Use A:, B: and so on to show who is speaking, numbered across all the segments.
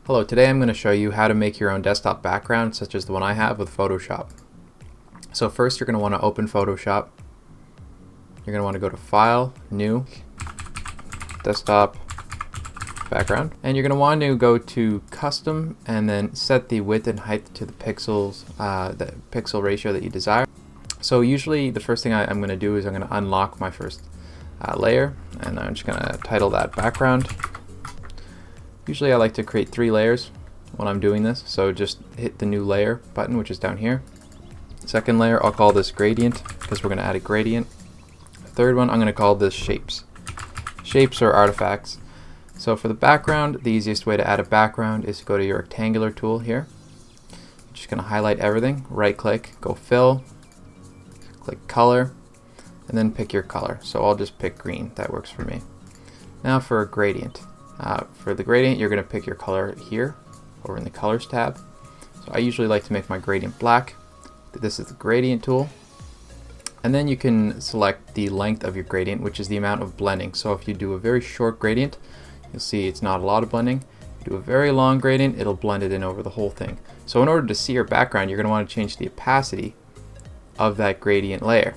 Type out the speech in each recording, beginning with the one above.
A: Hello, today I'm going to show you how to make your own desktop background such as the one I have with Photoshop. So first you're going to want to open Photoshop. You're going to want to go to File, New, Desktop, Background. And you're going to want to go to Custom and then set the width and height to the pixels, the pixel ratio that you desire. So usually the first thing I'm going to do is I'm going to unlock my first layer, and I'm just going to title that background. Usually I like to create 3 layers when I'm doing this, so just hit the new layer button, which is down here. Second layer, I'll call this gradient because we're going to add a gradient. Third one, I'm going to call this shapes. Shapes are artifacts. So for the background, the easiest way to add a background is to go to your rectangular tool here. I'm just going to highlight everything, right click, go fill, click color, and then pick your color. So I'll just pick green, that works for me. Now for a gradient. For the gradient, you're going to pick your color here over in the colors tab. So I usually like to make my gradient black. This is the gradient tool. And then you can select the length of your gradient, which is the amount of blending. So if you do a very short gradient, you'll see it's not a lot of blending. If you do a very long gradient, it'll blend it in over the whole thing. So in order to see your background, you're going to want to change the opacity of that gradient layer.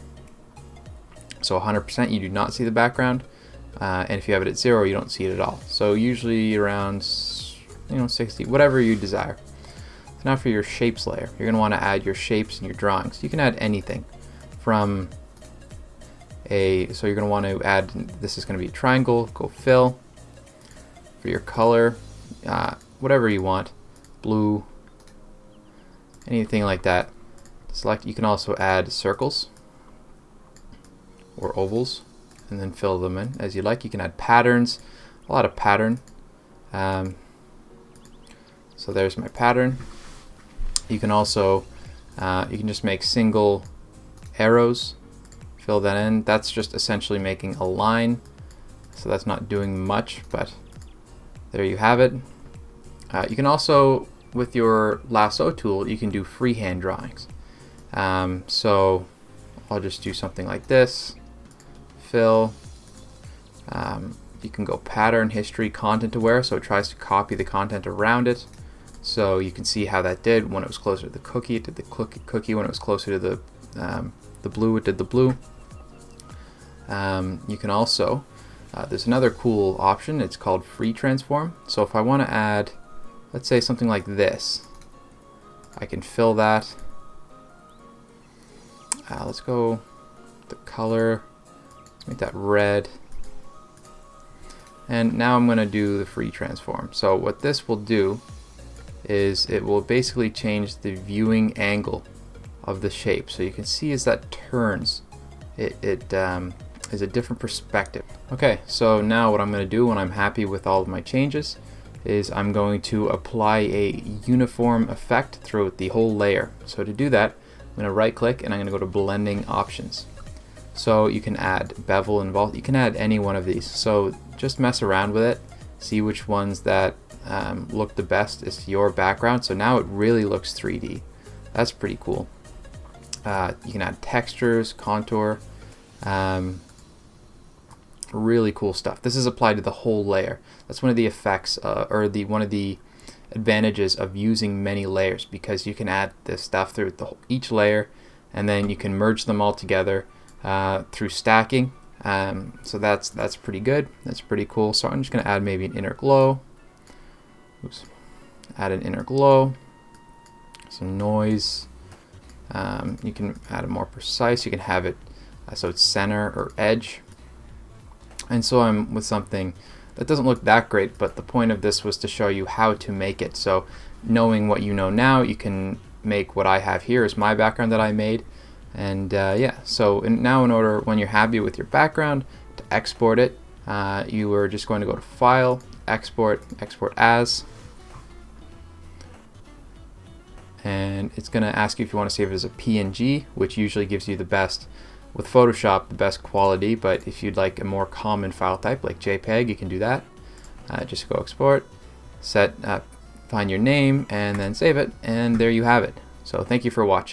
A: So 100% you do not see the background. And if you have it at 0, you don't see it at all. So usually around 60, whatever you desire. So now for your shapes layer, you're going to want to add your shapes and your drawings. You can add anything from so you're going to want to add, this is going to be a triangle, go fill. For your color, whatever you want, blue, anything like that. Select. You can also add circles or ovals, and then fill them in as you like. You can add patterns, a lot of pattern. So there's my pattern. You can also, you can just make single arrows, fill that in. That's just essentially making a line. So that's not doing much, but there you have it. You can also, with your lasso tool, you can do freehand drawings. So I'll just do something like this. Fill. You can go pattern, history, content aware, so it tries to copy the content around it. So you can see how that did when it was closer to the cookie. It did the cookie. When it was closer to the blue, it did the blue. You can also, there's another cool option. It's called free transform. So if I want to add, let's say something like this, I can fill that. Let's go the color. Make that red. And now I'm going to do the free transform. So what this will do is it will basically change the viewing angle of the shape. So you can see as that turns, it is a different perspective. Okay, so now what I'm going to do when I'm happy with all of my changes is I'm going to apply a uniform effect throughout the whole layer. So to do that, I'm going to right click and I'm going to go to blending options. So you can add bevel and vault. You can add any one of these. So just mess around with it, see which ones that look the best is your background. So now it really looks 3D. That's pretty cool. You can add textures, contour, really cool stuff. This is applied to the whole layer. That's one of the effects, or one of the advantages of using many layers, because you can add this stuff through each layer, and then you can merge them all together through stacking. So that's pretty good. That's pretty cool. So I'm just going to add maybe an inner glow. Oops. Add an inner glow. Some noise. You can add it more precise. You can have it so it's center or edge. And so I'm with something that doesn't look that great, but the point of this was to show you how to make it. So knowing what you know now, you can make what I have here is my background that I made. And yeah, so now in order, when you're happy with your background, to export it, you are just going to go to File, Export, Export As. And it's going to ask you if you want to save it as a PNG, which usually gives you the best, with Photoshop, the best quality. But if you'd like a more common file type like JPEG, you can do that. Just go Export, find your name, and then save it. And there you have it. So thank you for watching.